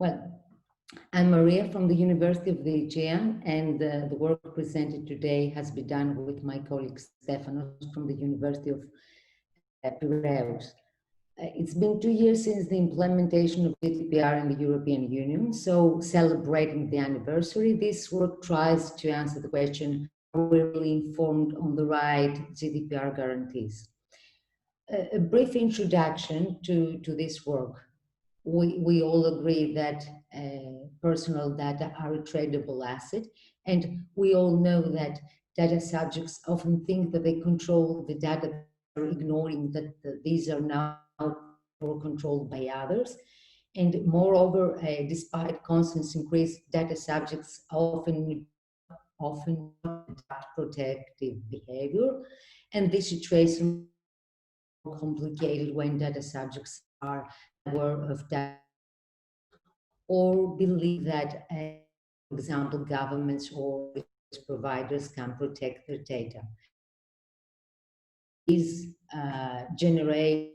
Well, I'm Maria from the University of the Aegean, and the work presented today has been done with my colleague Stefanos from the University of Piraeus. It's been 2 years since the implementation of GDPR in the European Union, so celebrating the anniversary, this work tries to answer the question, are we really informed on the right GDPR guarantees? A brief introduction to this work. We all agree that personal data are a tradable asset, and we all know that data subjects often think that they control the data, ignoring that these are now controlled by others. And moreover, despite constant increase, data subjects often adopt protective behavior, and this situation is more complicated when data subjects are aware of data or believe that, for example, governments or providers can protect their data. These generate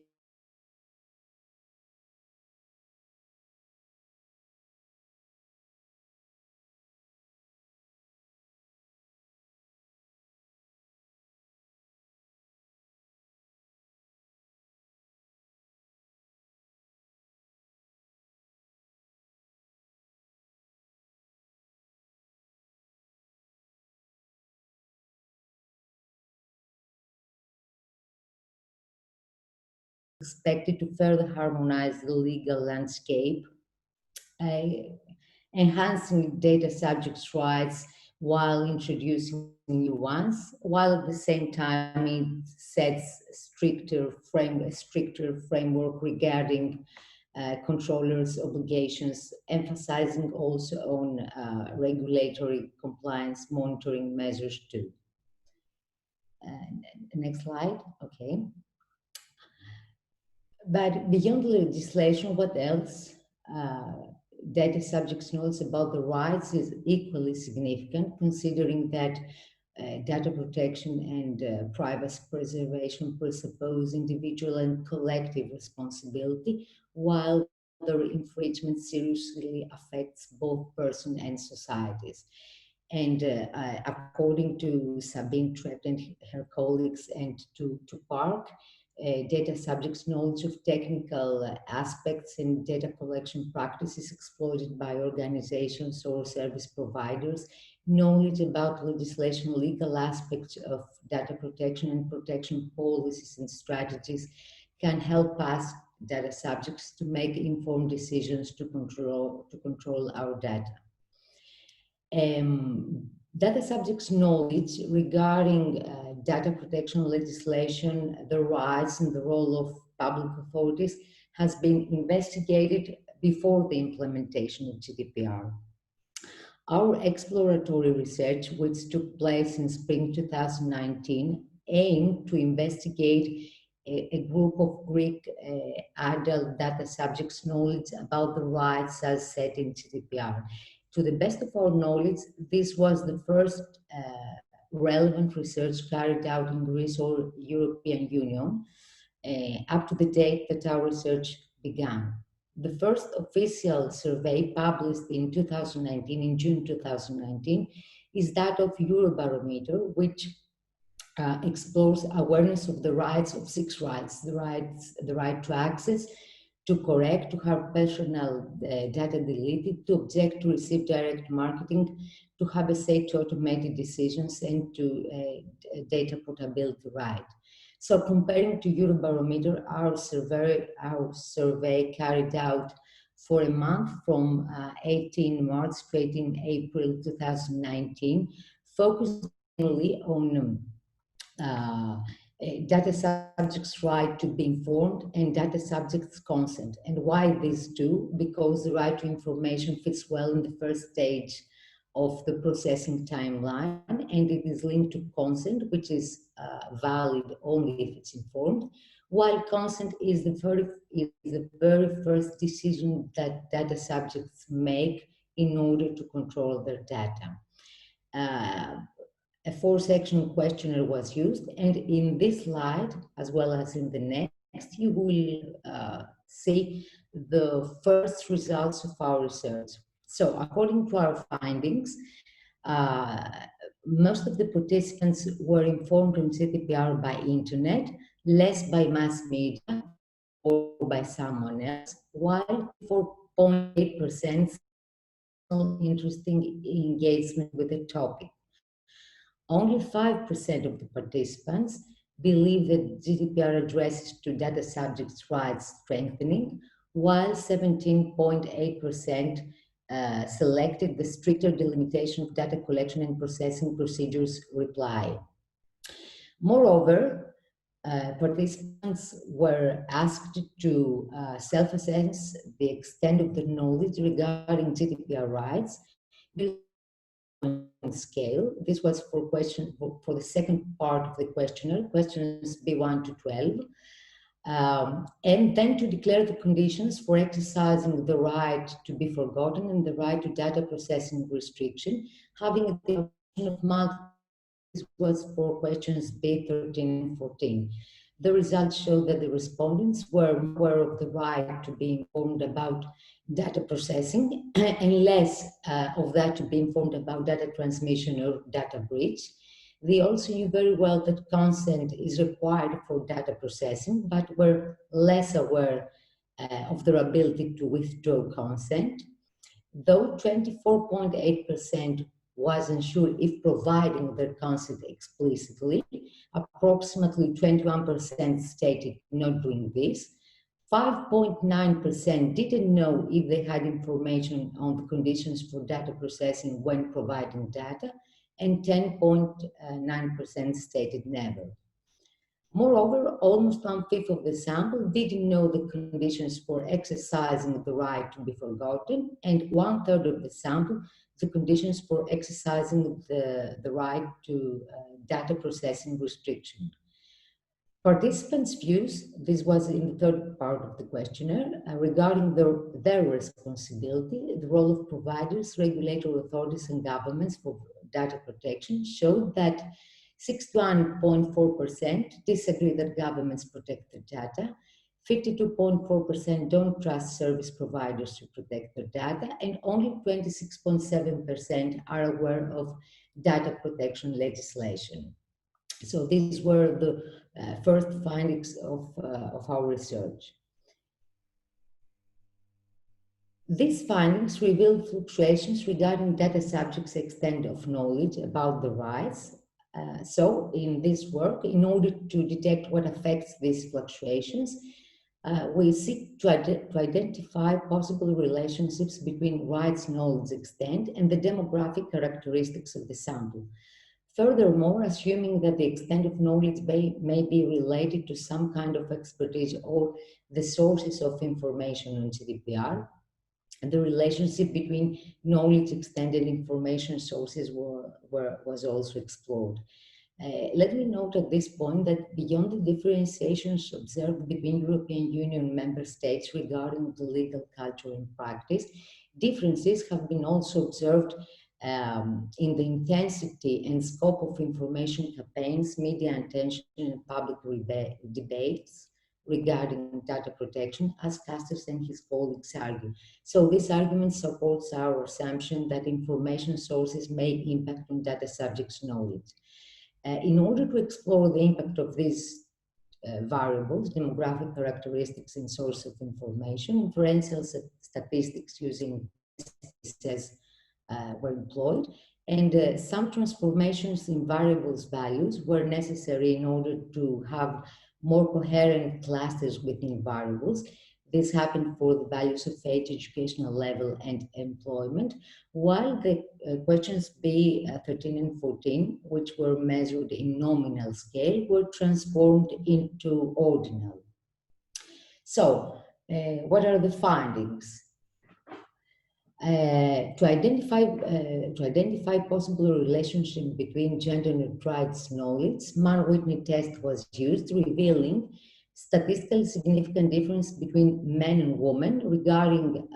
expected to further harmonize the legal landscape, enhancing data subjects' rights while introducing new ones, while at the same time it sets a stricter framework regarding controllers' obligations, emphasizing also on regulatory compliance monitoring measures too. Next slide, okay. But beyond legislation, what else? Data subjects' knowledge about the rights is equally significant, considering that data protection and privacy preservation presuppose individual and collective responsibility, while their infringement seriously affects both person and societies. And according to Sabine Trept and her colleagues and to Park, data subjects' knowledge of technical aspects and data collection practices exploited by organizations or service providers, knowledge about legislation, legal aspects of data protection and protection policies and strategies can help us, data subjects, to make informed decisions to control our data. Data subjects' knowledge regarding data protection legislation, the rights and the role of public authorities has been investigated before the implementation of GDPR. Our exploratory research, which took place in spring 2019, aimed to investigate a group of Greek adult data subjects' knowledge about the rights as set in GDPR. To the best of our knowledge, this was the first relevant research carried out in Greece or European Union up to the date that our research began. The first official survey published in 2019, in June 2019, is that of Eurobarometer, which explores awareness of the rights of 6 rights: the right to access, to correct, to have personal data deleted, to object to receive direct marketing, to have a say to automated decisions, and to data portability right. So comparing to Eurobarometer, our survey carried out for a month from 18 March to 18 April 2019, focused mainly on data subjects' right to be informed and data subjects' consent. And why these two? Because the right to information fits well in the first stage of the processing timeline, and it is linked to consent, which is valid only if it's informed, while consent is the very first decision that data subjects make in order to control their data. A 4-section questionnaire was used, and in this slide, as well as in the next, you will see the first results of our research. So according to our findings, uh, most of the participants were informed on GDPR by internet, less by mass media or by someone else, while 4.8% interesting engagement with the topic. Only 5% of the participants believe that GDPR addresses to data subjects' rights strengthening, while 17.8% selected the stricter delimitation of data collection and processing procedures reply. Moreover, participants were asked to self-assess the extent of the knowledge regarding GDPR rights scale. This was for the second part of the questionnaire, questions B1 to 12. And then to declare the conditions for exercising the right to be forgotten and the right to data processing restriction, having the option of multiple. This was for questions B13 and 14. The results show that the respondents were aware of the right to be informed about data processing and less of that to be informed about data transmission or data breach. They also knew very well that consent is required for data processing, but were less aware of their ability to withdraw consent. Though 24.8% wasn't sure if providing their consent explicitly, approximately 21% stated not doing this. 5.9% didn't know if they had information on the conditions for data processing when providing data, and 10.9% stated never. Moreover, almost 1/5 of the sample didn't know the conditions for exercising the right to be forgotten, and 1/3 of the sample the conditions for exercising the right to data processing restriction. Participants' views, this was in the third part of the questionnaire, regarding their responsibility, the role of providers, regulatory authorities, and governments for data protection showed that 61.4% disagree that governments protect their data, 52.4% don't trust service providers to protect their data, and only 26.7% are aware of data protection legislation. So these were the first findings of our research. These findings revealed fluctuations regarding data subjects' extent of knowledge about the rights. So in this work, in order to detect what affects these fluctuations, we seek to identify possible relationships between rights knowledge extent and the demographic characteristics of the sample. Furthermore, assuming that the extent of knowledge may be related to some kind of expertise or the sources of information on GDPR, the relationship between knowledge extent and information sources was also explored. Let me note at this point that beyond the differentiations observed between European Union member states regarding the legal culture and practice, differences have been also observed in the intensity and scope of information campaigns, media attention, and public debates regarding data protection, as Castus and his colleagues argue. So this argument supports our assumption that information sources may impact on data subjects' knowledge. In order to explore the impact of these variables, demographic characteristics and source of information, inferential statistics using says were employed, and some transformations in variables values were necessary in order to have more coherent clusters within variables. This happened for the values of age, educational level, and employment, while the questions B13 and 14, which were measured in nominal scale, were transformed into ordinal. So, what are the findings? To identify possible relationship between gender and rights knowledge, Mann-Whitney test was used, revealing statistically significant difference between men and women regarding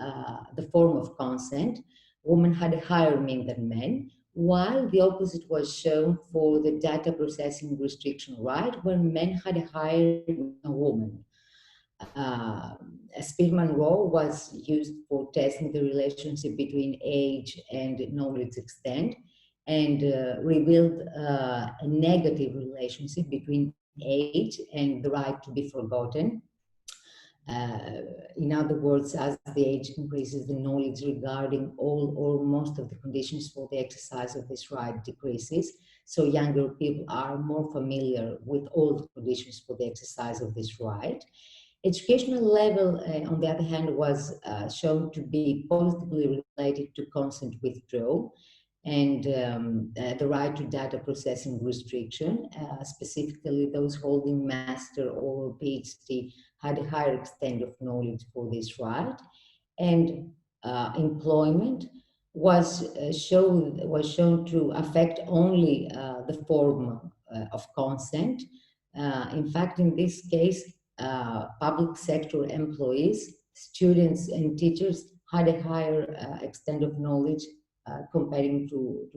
the form of consent. Women had a higher mean than men, while the opposite was shown for the data processing restriction right, where men had a higher mean than women. Spearman rule was used for testing the relationship between age and knowledge extent, and revealed a negative relationship between age and the right to be forgotten. In other words, as the age increases, the knowledge regarding all or most of the conditions for the exercise of this right decreases. So younger people are more familiar with all the conditions for the exercise of this right. Educational level, on the other hand, was shown to be positively related to consent withdrawal and the right to data processing restriction. Specifically, those holding master or PhD had a higher extent of knowledge for this right. And employment was shown to affect only the form of consent. In fact, in this case, public sector employees, students, and teachers had a higher extent of knowledge comparing to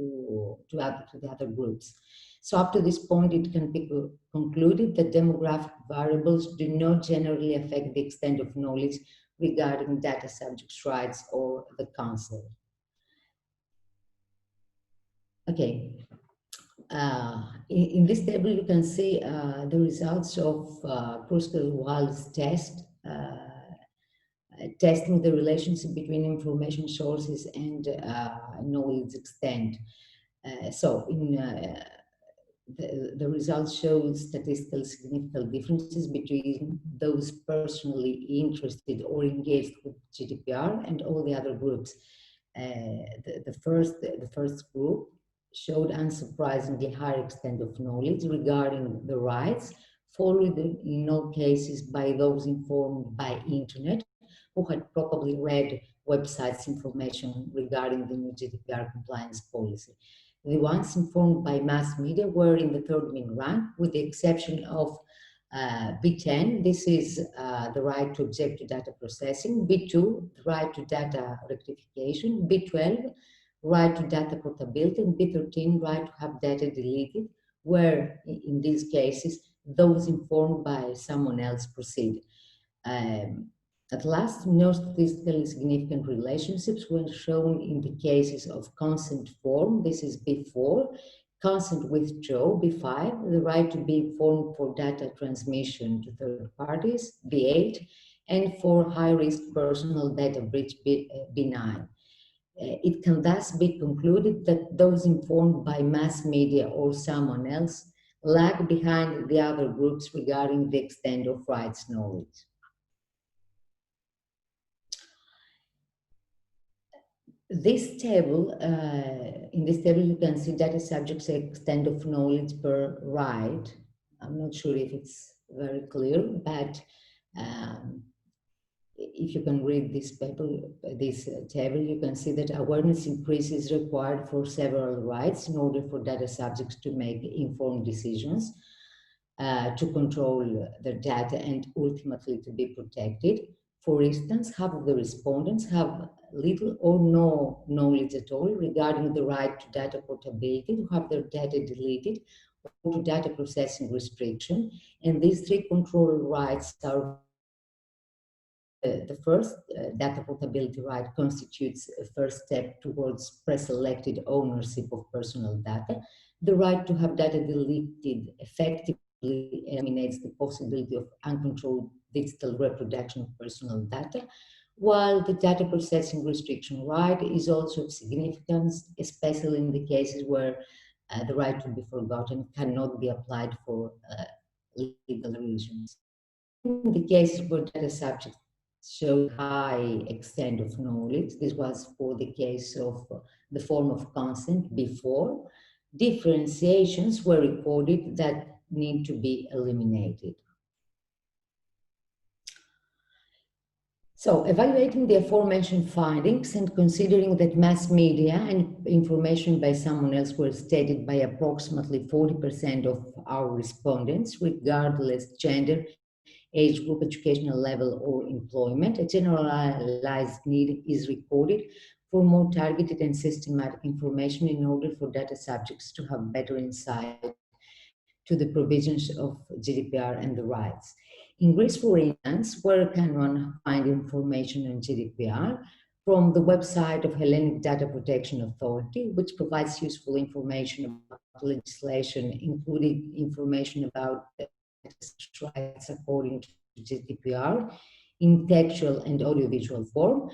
the other groups. So up to this point, it can be concluded that demographic variables do not generally affect the extent of knowledge regarding data subjects' rights or the council. Okay. In this table, you can see the results of Kruskal-Wallis test, testing the relationship between information sources and knowledge extent. So the results show statistically significant differences between those personally interested or engaged with GDPR and all the other groups. The first group showed unsurprisingly higher extent of knowledge regarding the rights, followed in all cases by those informed by internet who had probably read websites information regarding the new GDPR compliance policy. The ones informed by mass media were in the third main rank, with the exception of B10, this is the right to object to data processing, B2, the right to data rectification, B12, right to data portability, and B13, right to have data deleted, where in these cases, those informed by someone else proceed. At last, no statistically significant relationships were shown in the cases of consent form, this is B4, consent withdrawal, B5, the right to be informed for data transmission to third parties, B8, and for high-risk personal data breach, B9. It can thus be concluded that those informed by mass media or someone else lag behind the other groups regarding the extent of rights knowledge. This table, in this table, you can see data subjects' extent of knowledge per right. I'm not sure if it's very clear, but if you can read this table, you can see that awareness increase is required for several rights in order for data subjects to make informed decisions, to control their data, and ultimately to be protected. For instance, half of the respondents have little or no knowledge at all regarding the right to data portability, to have their data deleted, or to data processing restriction. And these three control rights are the first, data portability right, constitutes a first step towards pre-selected ownership of personal data. The right to have data deleted effectively eliminates the possibility of uncontrolled digital reproduction of personal data, while the data processing restriction right is also of significance, especially in the cases where the right to be forgotten cannot be applied for legal reasons. In the cases where data subjects show high extent of knowledge, this was for the case of the form of consent before, differentiations were recorded that need to be eliminated. So, evaluating the aforementioned findings and considering that mass media and information by someone else were stated by approximately 40% of our respondents, regardless gender, age group, educational level, or employment, a generalized need is recorded for more targeted and systematic information in order for data subjects to have better insight to the provisions of GDPR and the rights. In Greece, for instance, where can one find information on GDPR? From the website of Hellenic Data Protection Authority, which provides useful information about legislation, including information about rights according to GDPR in textual and audiovisual form,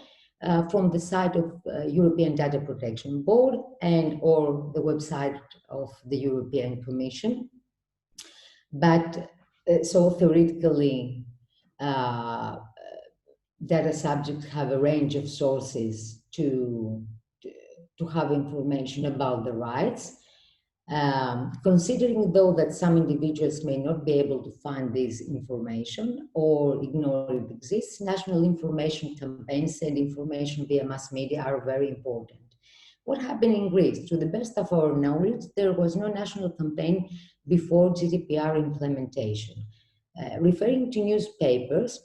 from the site of European Data Protection Board and or the website of the European Commission. But so theoretically, data subjects have a range of sources to have information about the rights. Considering though that some individuals may not be able to find this information or ignore it exists, national information campaigns and information via mass media are very important. What happened in Greece? To the best of our knowledge, there was no national campaign before GDPR implementation. Referring to newspapers,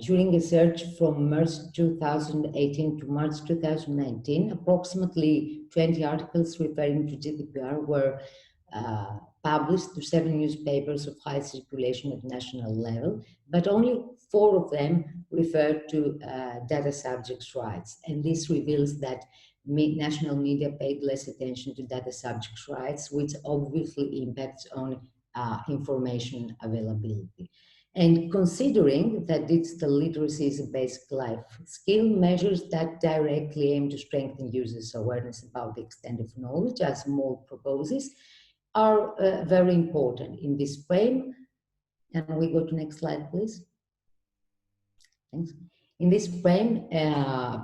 during a search from March 2018 to March 2019, approximately 20 articles referring to GDPR were published to 7 newspapers of high circulation at national level, but only 4 of them referred to data subjects' rights. And this reveals that national media paid less attention to data subjects' rights, which obviously impacts on information availability. And considering that digital literacy is a basic life skill, measures that directly aim to strengthen users' awareness about the extent of knowledge, as MOLE proposes, are very important in this frame. Can we go to next slide, please? Thanks. In this frame,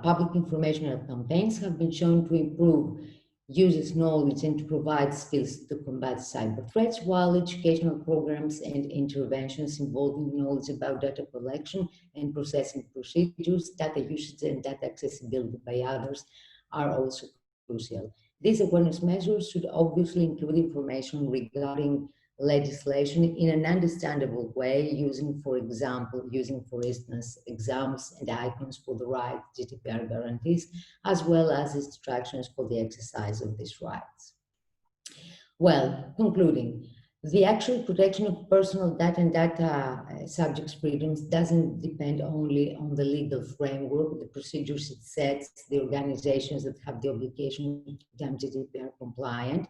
public informational campaigns have been shown to improve users' knowledge and to provide skills to combat cyber threats, while educational programs and interventions involving knowledge about data collection and processing procedures, data usage, and data accessibility by others are also crucial. These awareness measures should obviously include information regarding legislation in an understandable way, using, for instance, exams and icons for the right GDPR guarantees, as well as instructions for the exercise of these rights. Well, concluding, the actual protection of personal data and data subjects' freedoms doesn't depend only on the legal framework, the procedures it sets, the organizations that have the obligation to become GDPR compliant,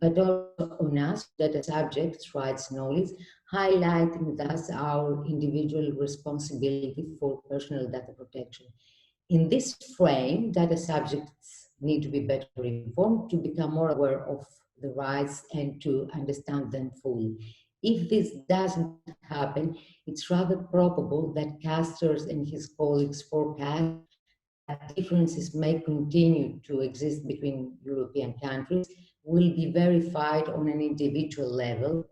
but also on us, data subjects' rights knowledge, highlighting thus our individual responsibility for personal data protection. In this frame, data subjects need to be better informed to become more aware of the rights and to understand them fully. If this doesn't happen, it's rather probable that Casters and his colleagues forecast that differences may continue to exist between European countries, will be verified on an individual level,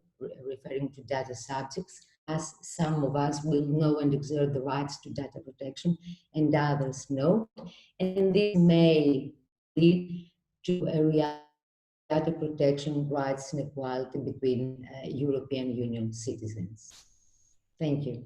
referring to data subjects, as some of us will know and exert the rights to data protection and others know. And this may lead to a reality data protection rights and equality between European Union citizens. Thank you.